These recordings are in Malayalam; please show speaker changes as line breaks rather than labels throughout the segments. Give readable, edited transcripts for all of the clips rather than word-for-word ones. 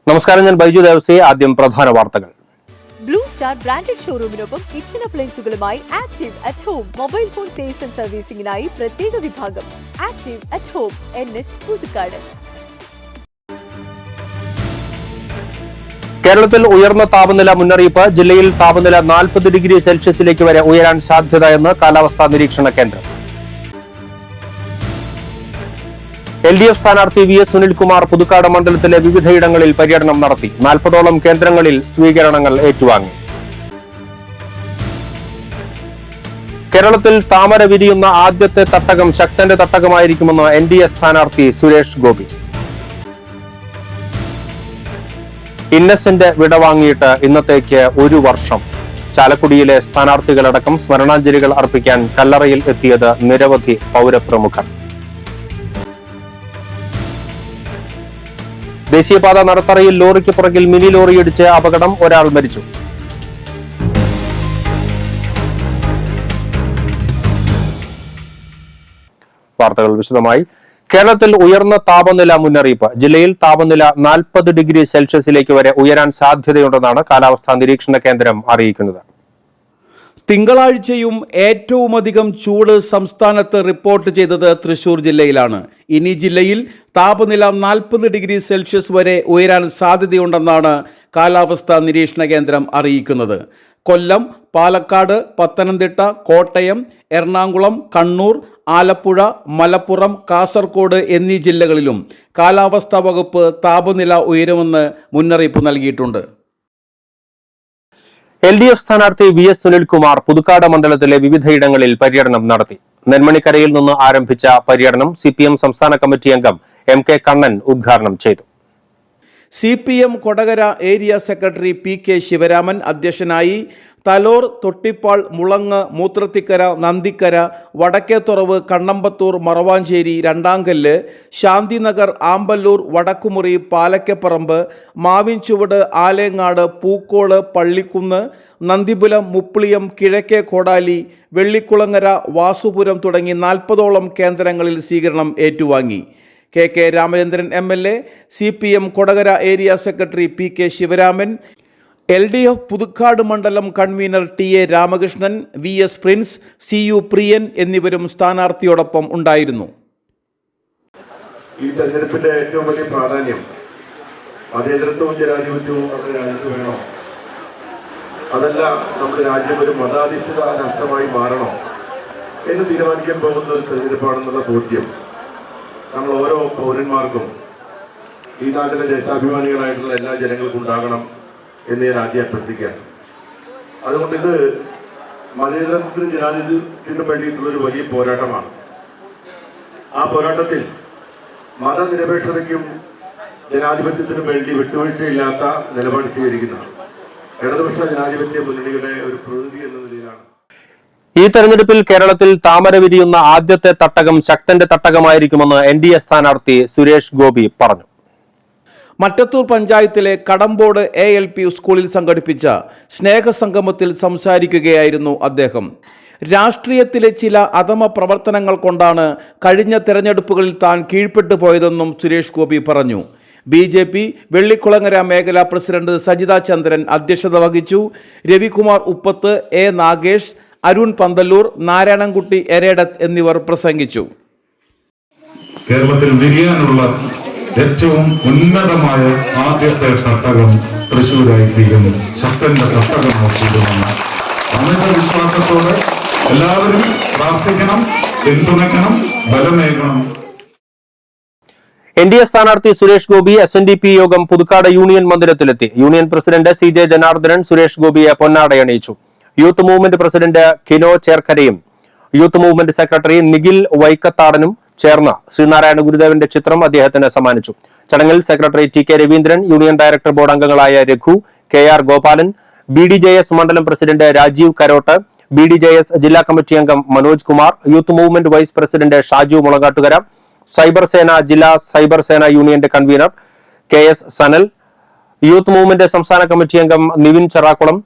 നമസ്കാരം, ഞാൻ ബൈജു ദേവസി. ആദ്യം പ്രധാന വാർത്തകൾ.
ബ്ലൂ സ്റ്റാർ ബ്രാൻഡഡ് ഷോറൂമിനൊപ്പം കിച്ചൺ അപ്ലയൻസുകളുമായി active at home mobile phone sales and സർവീസിംഗിനായി പ്രത്യേക വിഭാഗം active at home NH Puthukkad.
കേരളത്തിൽ ഉയർന്ന താപനില മുന്നറിയിപ്പ്. ജില്ലയിൽ താപനില 40 ഡിഗ്രി സെൽഷ്യസിലേക്ക് വരെ ഉയരാൻ സാധ്യതയെന്ന് കാലാവസ്ഥാ നിരീക്ഷണ കേന്ദ്രം. LDF സ്ഥാനാർത്ഥി VS സുനിൽകുമാർ പുതുക്കാട് മണ്ഡലത്തിലെ വിവിധയിടങ്ങളിൽ പര്യടനം നടത്തി. 40ഓളം കേന്ദ്രങ്ങളിൽ സ്വീകരണങ്ങൾ ഏറ്റുവാങ്ങി. കേരളത്തിൽ താമര വിരിയുന്ന ആദ്യത്തെ തട്ടകം ശക്തന്റെ തട്ടകമായിരിക്കുമെന്ന് NDA സ്ഥാനാർത്ഥി സുരേഷ് ഗോപി. ഇന്നസെന്റ് വിടവാങ്ങിയിട്ട് ഇന്നത്തേക്ക് 1 വർഷം. ചാലക്കുടിയിലെ സ്ഥാനാർത്ഥികളടക്കം സ്മരണാഞ്ജലികൾ അർപ്പിക്കാൻ കല്ലറയിൽ എത്തിയത് നിരവധി പൗരപ്രമുഖർ. ദേശീയപാത നടത്തറയിൽ ലോറിക്ക് പുറകിൽ മിനി ലോറിയിടിച്ച് അപകടം, ഒരാൾ മരിച്ചു. വാർത്തകൾ വിശദമായി. കേരളത്തിൽ ഉയർന്ന താപനില മുന്നറിയിപ്പ്. ജില്ലയിൽ താപനില 40 ഡിഗ്രി സെൽഷ്യസിലേക്ക് വരെ ഉയരാൻ സാധ്യതയുണ്ടെന്നാണ് കാലാവസ്ഥാ നിരീക്ഷണ കേന്ദ്രം അറിയിക്കുന്നത്.
തിങ്കളാഴ്ചയും ഏറ്റവുമധികം ചൂട് സംസ്ഥാനത്ത് റിപ്പോർട്ട് ചെയ്തത് തൃശൂർ ജില്ലയിലാണ്. ഇനി ജില്ലയിൽ താപനില 40 ഡിഗ്രി സെൽഷ്യസ് വരെ ഉയരാൻ സാധ്യതയുണ്ടെന്നാണ് കാലാവസ്ഥാ നിരീക്ഷണ കേന്ദ്രം അറിയിക്കുന്നത്. കൊല്ലം, പാലക്കാട്, പത്തനംതിട്ട, കോട്ടയം, എറണാകുളം, കണ്ണൂർ, ആലപ്പുഴ, മലപ്പുറം, കാസർഗോഡ് എന്നീ ജില്ലകളിലും കാലാവസ്ഥാ വകുപ്പ് താപനില ഉയരുമെന്ന് മുന്നറിയിപ്പ് നൽകിയിട്ടുണ്ട്.
LDF സ്ഥാനാർത്ഥി VS സുനിൽകുമാർ പുതുക്കാട് മണ്ഡലത്തിലെ വിവിധയിടങ്ങളിൽ പര്യടനം നടത്തി. നെന്മണിക്കരയിൽ നിന്ന് ആരംഭിച്ച പര്യടനം CPM സംസ്ഥാന കമ്മിറ്റി അംഗം MK കണ്ണൻ ഉദ്ഘാടനം ചെയ്തു.
CPM Kodakara area secretary PK Sivaraman അധ്യക്ഷനായി. തലോർ, തൊട്ടിപ്പാൾ, മുളങ്ങ്, മൂത്രത്തിക്കര, നന്ദിക്കര, വടക്കേത്തുറവ്, കണ്ണമ്പത്തൂർ, മറവാഞ്ചേരി, രണ്ടാങ്കല്ല്, ശാന്തിനഗർ, ആമ്പല്ലൂർ, വടക്കുമുറി, പാലക്കപ്പറമ്പ്, മാവിൻചുവട്, ആലേങ്ങാട്, പൂക്കോട്, പള്ളിക്കുന്ന്, നന്ദിപുലം, മുപ്ലിയം, കിഴക്കേ കോടാലി, വെള്ളിക്കുളങ്ങര, വാസുപുരം തുടങ്ങി 40ഓളം കേന്ദ്രങ്ങളിൽ സ്വീകരണം ഏറ്റുവാങ്ങി. KK Ramachandran MLA, CPM Kodakara area secretary PK Sivaraman, LDF Puthukkad മണ്ഡലം convener TA Ramakrishnan, VS Prince, CU Priyan എന്നിവരും സ്ഥാനാർത്ഥിയോടൊപ്പം ഉണ്ടായിരുന്നു.
ഈ തെരഞ്ഞെടുപ്പിന്റെ ഏറ്റവും വലിയ പ്രാധാന്യം മതേതരത്വവും ജനാധിപത്യവും നമ്മുടെ രാജ്യത്ത് വേണോ, അതല്ല നമ്മുടെ രാജ്യം ഒരു മതാധിഷ്ഠിത രാഷ്ട്രമായി മാറണോ എന്ന് തീരുമാനിക്കാൻ പോകുന്ന ഒരു തെരഞ്ഞെടുപ്പാണെന്നുള്ള ബോധ്യം നമ്മൾ ഓരോ പൗരന്മാർക്കും ഈ നാട്ടിലെ ദേശാഭിമാനികളായിട്ടുള്ള എല്ലാ ജനങ്ങൾക്കും ഉണ്ടാകണം എന്ന് ഞാൻ ആദ്യം അഭ്യർത്ഥിക്കുകയാണ്. അതുകൊണ്ട് ഇത് മതേതരത്വത്തിനും ജനാധിപത്യത്തിനും വേണ്ടിയിട്ടുള്ളൊരു വലിയ പോരാട്ടമാണ്. ആ പോരാട്ടത്തിൽ മതനിരപേക്ഷതയ്ക്കും ജനാധിപത്യത്തിനും വേണ്ടി വിട്ടുവീഴ്ചയില്ലാത്ത നിലപാട് സ്വീകരിക്കുന്ന ഇടതുപക്ഷ ജനാധിപത്യ മുന്നണിയുടെ ഒരു പ്രതിനിധി എന്ന നിലയിലാണ്.
ഈ തെരഞ്ഞെടുപ്പിൽ കേരളത്തിൽ താമര വിരിയുന്ന ആദ്യത്തെ തട്ടകം ശക്തന്റെ തട്ടകമായിരിക്കുമെന്ന് NDA സ്ഥാനാർത്ഥി സുരേഷ് ഗോപി പറഞ്ഞു.
മറ്റത്തൂർ പഞ്ചായത്തിലെ കടമ്പോട് ALP സ്കൂളിൽ സംഘടിപ്പിച്ച സ്നേഹസംഗമത്തിൽ സംസാരിക്കുകയായിരുന്നു അദ്ദേഹം. രാഷ്ട്രീയത്തിലെ ചില അധമ പ്രവർത്തനങ്ങൾ കൊണ്ടാണ് കഴിഞ്ഞ തെരഞ്ഞെടുപ്പുകളിൽ താൻ കീഴ്പ്പെട്ടു പോയതെന്നും സുരേഷ് ഗോപി പറഞ്ഞു. BJP വെള്ളിക്കുളങ്ങര മേഖലാ പ്രസിഡന്റ് സജിത ചന്ദ്രൻ അധ്യക്ഷത വഹിച്ചു. രവികുമാർ ഉപ്പത്ത്, A നാഗേഷ്, അരുൺ പന്തല്ലൂർ, നാരായണൻകുട്ടി എരേടത്ത് എന്നിവർ പ്രസംഗിച്ചു.
കേരളത്തിൽ വിരിയാനുള്ള ഏറ്റവും ഉന്നതമായ ആദ്യത്തെ തട്ടകം തൃശ്ശൂരായിരിക്കും, ശക്തന്റെ തട്ടകമാക്കിയിട്ടുമെന്ന് അമിത വിശ്വാസത്തോടെ എല്ലാവരും പ്രാർത്ഥിക്കണം, പിന്തുണയ്ക്കണം, ബലമേകണം.
NDA സ്ഥാനാർത്ഥി സുരേഷ് ഗോപി SNDP യോഗം പുതുക്കാട് യൂണിയൻ മന്ദിരത്തിലെത്തി. Union president CJ Janardhanan Suresh ഗോപിയെ പൊന്നാടയണിയിച്ചു. യൂത്ത് മൂവ്മെന്റ് പ്രസിഡന്റ് കിനോ ചേർക്കരയും യൂത്ത് മൂവ്മെന്റ് സെക്രട്ടറി നിഖിൽ വൈക്കത്താടനും ചേർന്ന് ശ്രീനാരായണ ഗുരുദേവന്റെ ചിത്രം അദ്ദേഹത്തിന് സമ്മാനിച്ചു. ചടങ്ങിൽ secretary TK Raveendran, union director board അംഗങ്ങളായ രഘു, KR ഗോപാലൻ, BDJS മണ്ഡലം പ്രസിഡന്റ് രാജീവ് കരോട്ട്, BDJS ജില്ലാ കമ്മിറ്റി അംഗം Manoj Kumar, youth movement vice president Shaju Mulakattukara, cyber Sena ജില്ലാ സൈബർ സേന യൂണിയന്റെ convener KS Sanal, youth movement സംസ്ഥാന കമ്മിറ്റി അംഗം നിവിൻ ചെറാക്കുളം,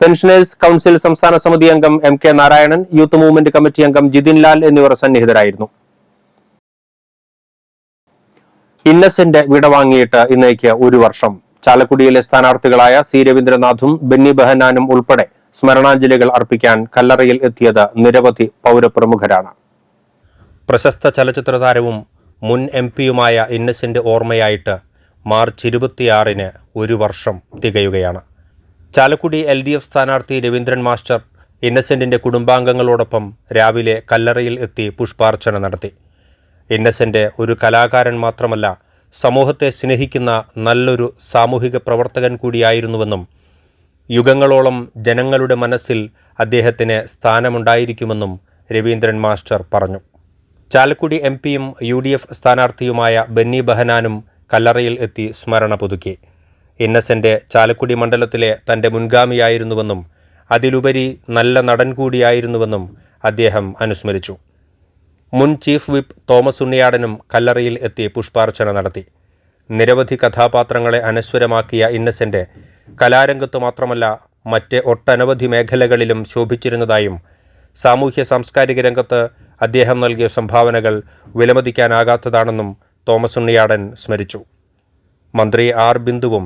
പെൻഷനേഴ്സ് കൌൺസിൽ സംസ്ഥാന സമിതി അംഗം MK Narayanan, youth movement committee അംഗം ജിതിൻ ലാൽ എന്നിവർ സന്നിഹിതരായിരുന്നു. ഇന്നസെന്റ് വിടവാങ്ങിയിട്ട് ഇന്നേക്ക് 1 വർഷം. ചാലക്കുടിയിലെ സ്ഥാനാർത്ഥികളായ സി രവീന്ദ്രനാഥും ബെന്നി ബെഹനാനും ഉൾപ്പെടെ സ്മരണാഞ്ജലികൾ അർപ്പിക്കാൻ കല്ലറയിൽ എത്തിയത് നിരവധി പൗരപ്രമുഖരാണ്. പ്രശസ്ത ചലച്ചിത്ര താരവും മുൻ MP-യുമായ ഇന്നസെന്റ് ഓർമ്മയായിട്ട് മാർച്ച് 26-ന് 1 വർഷം തികയുകയാണ്. ചാലക്കുടി LDF സ്ഥാനാർത്ഥി രവീന്ദ്രൻ മാസ്റ്റർ ഇന്നസെന്റിന്റെ കുടുംബാംഗങ്ങളോടൊപ്പം രാവിലെ കല്ലറയിൽ എത്തി പുഷ്പാർച്ചന നടത്തി. ഇന്നസെന്റ് ഒരു കലാകാരൻ മാത്രമല്ല, സമൂഹത്തെ സ്നേഹിക്കുന്ന നല്ലൊരു സാമൂഹിക പ്രവർത്തകൻ കൂടിയായിരുന്നുവെന്നും യുഗങ്ങളോളം ജനങ്ങളുടെ മനസ്സിൽ അദ്ദേഹത്തിന് സ്ഥാനമുണ്ടായിരിക്കുമെന്നും രവീന്ദ്രൻ മാസ്റ്റർ പറഞ്ഞു. ചാലക്കുടി MP-യും UDF സ്ഥാനാർത്ഥിയുമായ ബെന്നി ബെഹനാനും കല്ലറയിൽ എത്തി സ്മരണ പുതുക്കി. ഇന്നസെന്റ് ചാലക്കുടി മണ്ഡലത്തിലെ തൻ്റെ മുൻഗാമിയായിരുന്നുവെന്നും അതിലുപരി നല്ല നടൻ കൂടിയായിരുന്നുവെന്നും അദ്ദേഹം അനുസ്മരിച്ചു. മുൻ ചീഫ് വിപ്പ് തോമസ് ഉണ്ണിയാടനും കല്ലറയിൽ എത്തി പുഷ്പാർച്ചന നടത്തി. നിരവധി കഥാപാത്രങ്ങളെ അനശ്വരമാക്കിയ ഇന്നസെന്റ് കലാരംഗത്ത് മാത്രമല്ല മറ്റ് ഒട്ടനവധി മേഖലകളിലും ശോഭിച്ചിരുന്നതായും സാമൂഹ്യ സാംസ്കാരിക രംഗത്ത് അദ്ദേഹം നൽകിയ സംഭാവനകൾ വിലമതിക്കാനാകാത്തതാണെന്നും തോമസ് ഉണ്ണിയാടൻ സ്മരിച്ചു. മന്ത്രി R. ബിന്ദുവും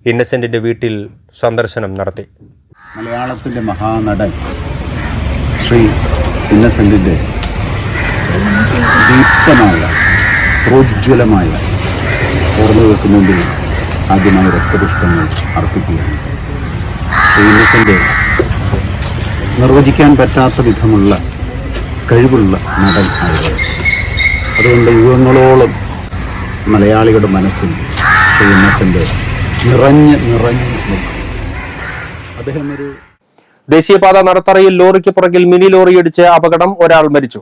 ഇന്നസെന്റിന്റെ വീട്ടിൽ സന്ദർശനം നടത്തി.
മലയാളത്തിൻ്റെ മഹാനടൻ ശ്രീ ഇന്നസെന്റിൻ്റെ ദീപ്തമായ പ്രോജ്വലമായ ഓർമ്മകൾക്ക് മുമ്പിൽ ആദ്യമായി രക്തപുഷ്പങ്ങൾ അർപ്പിക്കുകയാണ്. ശ്രീ ഇന്നസെന്റ് നിർവചിക്കാൻ പറ്റാത്ത വിധമുള്ള കഴിവുള്ള നടൻ ആയിരുന്നു. അതുകൊണ്ട് യുഗങ്ങളോളം മലയാളികളുടെ മനസ്സിൽ ശ്രീ ഇന്നസെന്റ് നിറഞ്ഞ് നിൽക്കും. അദ്ദേഹം ഒരു
ദേശീയപാത നടത്തറയിൽ ലോറിക്ക് പുറകിൽ മിനി ലോറിയിടിച്ച് അപകടം, ഒരാൾ മരിച്ചു.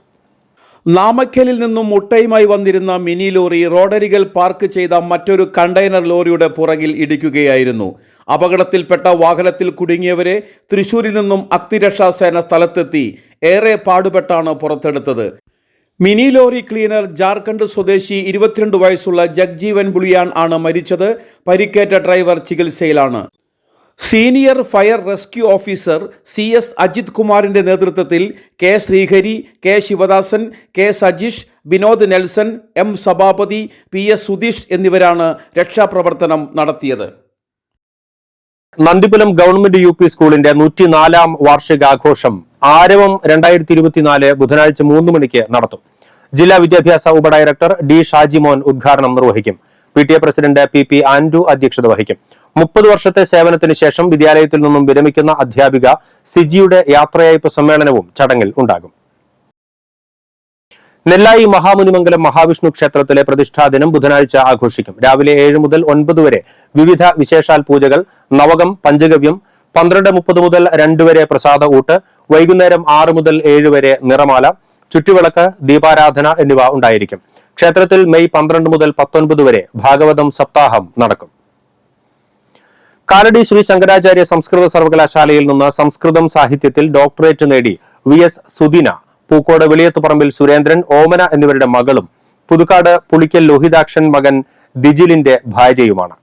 നാമക്കലിൽ നിന്നും മുട്ടയുമായി വന്നിരുന്ന മിനി ലോറി റോഡരികിൽ പാർക്ക് ചെയ്ത മറ്റൊരു കണ്ടെയ്നർ ലോറിയുടെ പുറകിൽ ഇടിക്കുകയായിരുന്നു. അപകടത്തിൽപ്പെട്ട വാഹനത്തിൽ കുടുങ്ങിയവരെ തൃശൂരിൽ നിന്നും അഗ്നിരക്ഷാസേന സ്ഥലത്തെത്തി ഏറെ പാടുപെട്ടാണ് പുറത്തെടുത്തത്. മിനി ലോറി ക്ലീനർ ജാർഖണ്ഡ് സ്വദേശി 22 വയസ്സുള്ള ജഗ്ജീവൻ ബുളിയാൻ ആണ് മരിച്ചത്. പരിക്കേറ്റ ഡ്രൈവർ ചികിത്സയിലാണ്. Senior fire rescue officer CS Ajith കുമാറിന്റെ നേതൃത്വത്തിൽ K. Srihari, K. Sivadasan, K. Sajeesh, Vinod Nelson, M. Sabhapathi, PS Sudheesh എന്നിവരാണ് രക്ഷാപ്രവർത്തനം നടത്തിയത്.
നന്ദിപുരം ഗവൺമെന്റ് UP സ്കൂളിന്റെ 104ാം വാർഷികാഘോഷം ആരവം 2024 ബുധനാഴ്ച 3 മണിക്ക് നടത്തും. ജില്ലാ വിദ്യാഭ്യാസ ഉപഡയറക്ടർ D. ഷാജിമോൻ ഉദ്ഘാടനം നിർവഹിക്കും. PTA പ്രസിഡന്റ് PP ആൻഡ്രു അധ്യക്ഷത വഹിക്കും. 30 വർഷത്തെ സേവനത്തിന് ശേഷം വിദ്യാലയത്തിൽ നിന്നും വിരമിക്കുന്ന അധ്യാപിക സിജിയുടെ യാത്രയയപ്പ് സമ്മേളനവും ചടങ്ങിൽ ഉണ്ടാകും. നെല്ലായി മഹാമുനിമംഗലം മഹാവിഷ്ണു ക്ഷേത്രത്തിലെ പ്രതിഷ്ഠാദിനം ബുധനാഴ്ച ആഘോഷിക്കും. രാവിലെ 7 മുതൽ 9 വരെ വിവിധ വിശേഷാൽ പൂജകൾ, നവകം, പഞ്ചഗവ്യം, 12:30 മുതൽ 2 വരെ പ്രസാദ ഊട്ട്, വൈകുന്നേരം 6 മുതൽ 7 വരെ നിറമാല, ചുറ്റുവിളക്ക്, ദീപാരാധന എന്നിവ ഉണ്ടായിരിക്കും. ക്ഷേത്രത്തിൽ മെയ് 12 മുതൽ 19 വരെ ഭാഗവതം സപ്താഹം നടക്കും. കാലടി ശ്രീ ശങ്കരാചാര്യ സംസ്കൃത സർവകലാശാലയിൽ നിന്ന് സംസ്കൃതം സാഹിത്യത്തിൽ ഡോക്ടറേറ്റ് നേടി VS സുദിന, പൂക്കോട് വെളിയത്തുപറമ്പിൽ സുരേന്ദ്രൻ, ഓമന എന്നിവരുടെ മകളും പുതുക്കാട് പുളിക്കൽ ലോഹിതാക്ഷൻ മകൻ ദിജിലിന്റെ ഭാര്യയുമാണ്.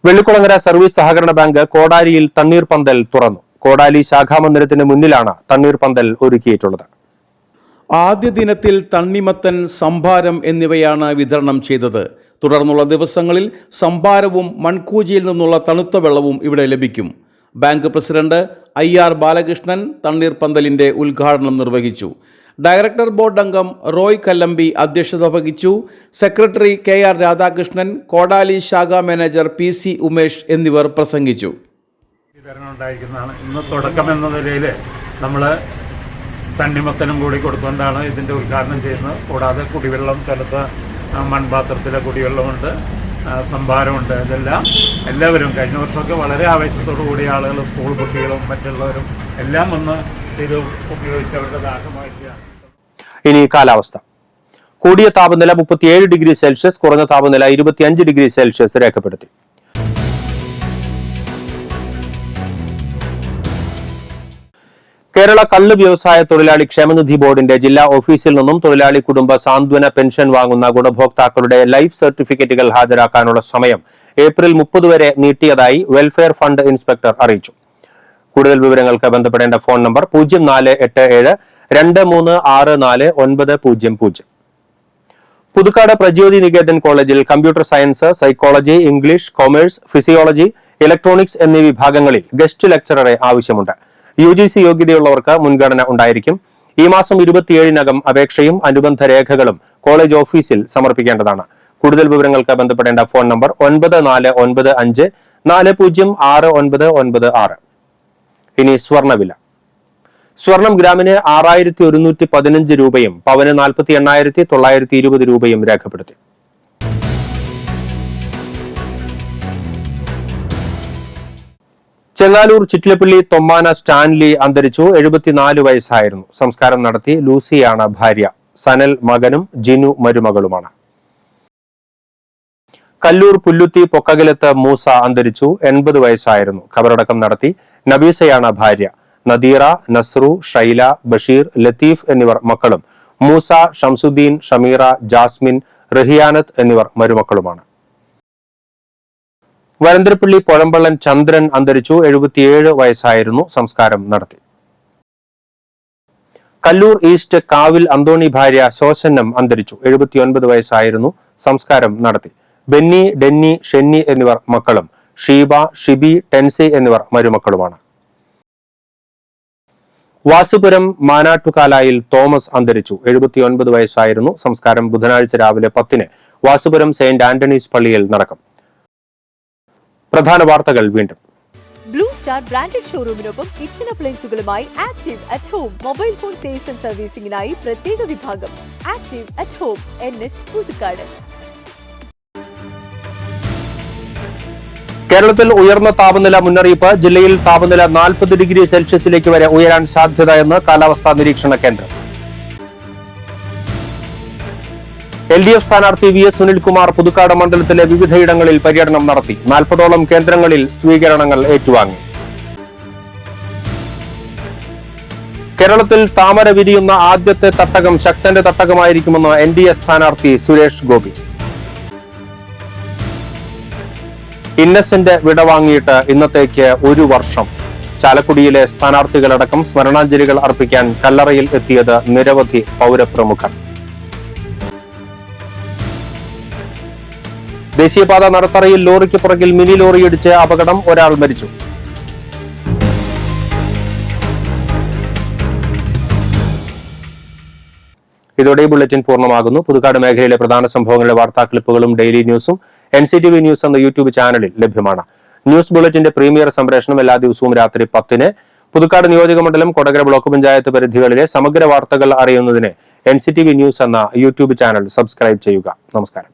വെള്ളിക്കുളങ്ങര സർവീസ് സഹകരണ ബാങ്ക് കോടാലിയിൽ തണ്ണീർപന്തൽ തുറന്നു. കോടാലി ശാഖാമന്ദിരത്തിന് മുന്നിലാണ് തണ്ണീർപന്തൽ ഒരുക്കിയിട്ടുള്ളത്.
ആദ്യ ദിനത്തിൽ തണ്ണിമത്തൻ, സംഭാരം എന്നിവയാണ് വിതരണം ചെയ്തത്. തുടർന്നുള്ള ദിവസങ്ങളിൽ സംഭാരവും മൺകൂജിയിൽ നിന്നുള്ള തണുത്ത വെള്ളവും ഇവിടെ ലഭിക്കും. ബാങ്ക് പ്രസിഡന്റ് IR ബാലകൃഷ്ണൻ തണ്ണീർപന്തലിന്റെ ഉദ്ഘാടനം നിർവഹിച്ചു. ഡയറക്ടർ ബോർഡ് അംഗം റോയ് കല്ലമ്പി അധ്യക്ഷത വഹിച്ചു. സെക്രട്ടറി KR രാധാകൃഷ്ണൻ, കോടാലി ശാഖാ മാനേജർ PC ഉമേഷ് എന്നിവർ പ്രസംഗിച്ചു.
ഉണ്ടായിരിക്കുന്നതാണ്. ഇന്ന് തുടക്കം എന്ന നിലയിൽ നമ്മൾ തണ്ണിമത്തനും കൂടി കൊടുത്തുകൊണ്ടാണ് ഇതിൻ്റെ ഉദ്ഘാടനം ചെയ്യുന്നത്. കൂടാതെ കുടിവെള്ളം, തണുത്ത മൺപാത്രത്തിലെ കുടിവെള്ളമുണ്ട്, സംഭാരമുണ്ട്. ഇതെല്ലാം എല്ലാവരും കഴിഞ്ഞ വർഷമൊക്കെ വളരെ ആവേശത്തോടു കൂടി ആളുകൾ, സ്കൂൾ കുട്ടികളും മറ്റുള്ളവരും എല്ലാം വന്ന് ഇത് ഉപയോഗിച്ച് അവരുടെ ദാഹമായിട്ടാണ്.
ഇനി കാലാവസ്ഥ. കൂടിയ താപനില 37 ഡിഗ്രി സെൽഷ്യസ്, കുറഞ്ഞ താപനില 25 ഡിഗ്രി സെൽഷ്യസ് രേഖപ്പെടുത്തി. കേരള കള്ള് വ്യവസായ തൊഴിലാളി ക്ഷേമനിധി ബോർഡിന്റെ ജില്ലാ ഓഫീസിൽ നിന്നും തൊഴിലാളി കുടുംബ സാന്ത്വന പെൻഷൻ വാങ്ങുന്ന ഗുണഭോക്താക്കളുടെ ലൈഫ് സർട്ടിഫിക്കറ്റുകൾ ഹാജരാക്കാനുള്ള സമയം ഏപ്രിൽ 30 വരെ നീട്ടിയതായി വെൽഫെയർ ഫണ്ട് ഇൻസ്പെക്ടർ അറിയിച്ചു. കൂടുതൽ വിവരങ്ങൾക്ക് ബന്ധപ്പെടേണ്ട ഫോൺ നമ്പർ 0487 2364 900. പുതുക്കാട് പ്രജ്യോതി നികേതൻ കോളേജിൽ computer science, psychology, English, commerce, physiology, electronics എന്നീ വിഭാഗങ്ങളിൽ ഗസ്റ്റ് ലെക്ചററെ ആവശ്യമുണ്ട്. UGC യോഗ്യതയുള്ളവർക്ക് മുൻഗണന ഉണ്ടായിരിക്കും. ഈ മാസം 27-നകം അപേക്ഷയും അനുബന്ധ രേഖകളും കോളേജ് ഓഫീസിൽ സമർപ്പിക്കേണ്ടതാണ്. കൂടുതൽ വിവരങ്ങൾക്ക് ബന്ധപ്പെടേണ്ട ഫോൺ നമ്പർ 9495406996. ഇനി സ്വർണ്ണവില. സ്വർണം ഗ്രാമിന് 6115 രൂപയും പവന് 48,920 രൂപയും രേഖപ്പെടുത്തി. ചെങ്ങാലൂർ ചിറ്റിലപ്പള്ളി തൊമ്മാന സ്റ്റാൻലി അന്തരിച്ചു. 74 വയസ്സായിരുന്നു. സംസ്കാരം നടത്തി. ലൂസിയാണ് ഭാര്യ. സനൽ മകനും ജിനു മരുമകളുമാണ്. കല്ലൂർ പുല്ലുത്തി പൊക്കകലത്ത് മൂസ അന്തരിച്ചു. 80 വയസ്സായിരുന്നു. ഖബറടക്കം നടത്തി. നബീസയാണ് ഭാര്യ. നദീറ, നസ്രു, ഷൈല, ബഷീർ, ലത്തീഫ് എന്നിവർ മക്കളും മൂസ, ഷംസുദ്ദീൻ, ഷമീറ, ജാസ്മിൻ, റഹിയാനത്ത് എന്നിവർ മരുമക്കളുമാണ്. വരന്തരപ്പള്ളി പൊഴമ്പള്ളൻ ചന്ദ്രൻ അന്തരിച്ചു. 77 വയസ്സായിരുന്നു. സംസ്കാരം നടത്തി. കല്ലൂർ ഈസ്റ്റ് കാവിൽ അന്തോണി ഭാര്യ ശോശന്നം അന്തരിച്ചു. 79 വയസ്സായിരുന്നു. സംസ്കാരം നടത്തി. ബെന്നി, ഡെന്നി, ഷെന്നി എന്നിവർ മക്കളും ഷീബ, ഷിബി, ടെൻസി എന്നിവർ മരുമക്കളുമാണ്. വാസുപുരം മാനാട്ടുകാലായിൽ തോമസ് അന്തരിച്ചു. 79 വയസ്സായിരുന്നു. സംസ്കാരം ബുധനാഴ്ച രാവിലെ 10-ന് വാസുപുരം സെന്റ് ആന്റണീസ് പള്ളിയിൽ നടക്കും. പ്രധാന വാർത്തകൾ വീണ്ടും.
ബ്ലൂ സ്റ്റാർ ബ്രാൻഡഡ് ഷോറൂമിനൊപ്പം കിച്ചൺ അപ്ലയൻസുകളുമായി active at home mobile phone sales and സർവീസിംഗിനായി പ്രത്യേക വിഭാഗം. Active at home, NH Puthukkad.
കേരളത്തിൽ ഉയർന്ന താപനില മുന്നറിയിപ്പ്. ജില്ലയിൽ താപനില 40 ഡിഗ്രി സെൽഷ്യസിലേക്ക് വരെ ഉയരാൻ സാധ്യതയെന്ന് കാലാവസ്ഥാ നിരീക്ഷണ കേന്ദ്രം. LDF സ്ഥാനാർത്ഥി VS സുനിൽകുമാർ പുതുക്കാട് മണ്ഡലത്തിലെ വിവിധയിടങ്ങളിൽ പര്യടനം നടത്തി. 40ഓളം കേന്ദ്രങ്ങളിൽ സ്വീകരണങ്ങൾ ഏറ്റുവാങ്ങി. കേരളത്തിൽ താമര വിരിയുന്ന ആദ്യത്തെ തട്ടകം ശക്തന്റെ തട്ടകമായിരിക്കുമെന്ന് NDA സ്ഥാനാർത്ഥി സുരേഷ് ഗോപി. ഇന്നസെന്റ് വിടവാങ്ങിയിട്ട് ഇന്നത്തേക്ക് 1 വർഷം. ചാലക്കുടിയിലെ സ്ഥാനാർത്ഥികളടക്കം സ്മരണാഞ്ജലികൾ അർപ്പിക്കാൻ കല്ലറയിൽ എത്തിയത് നിരവധി പൗരപ്രമുഖർ. ദേശീയപാത നടത്തറയിൽ ലോറിക്ക് പുറകിൽ മിനി ലോറിയിടിച്ച് അപകടം. ഒരാൾ മരിച്ചു. ഇതോടെ ബുള്ളറ്റിൻ പൂർണ്ണമാകുന്നു. പുതുക്കാട് മേഖലയിലെ പ്രധാന സംഭവങ്ങളുടെ വാർത്താ ക്ലിപ്പുകളും ഡെയിലി ന്യൂസും NCTV ന്യൂസ് എന്ന യൂട്യൂബ് ചാനലിൽ ലഭ്യമാണ്. ന്യൂസ് ബുള്ളറ്റിന്റെ പ്രീമിയർ സംപ്രേഷണം എല്ലാ ദിവസവും രാത്രി 10-ന്. പുതുക്കാട് നിയോജകമണ്ഡലം, കൊടകര ബ്ലോക്ക് പഞ്ചായത്ത് പരിധികളിലെ സമഗ്ര വാർത്തകൾ അറിയുന്നതിന് NCTV ന്യൂസ് എന്ന യൂട്യൂബ് ചാനൽ സബ്സ്ക്രൈബ് ചെയ്യുക. നമസ്കാരം.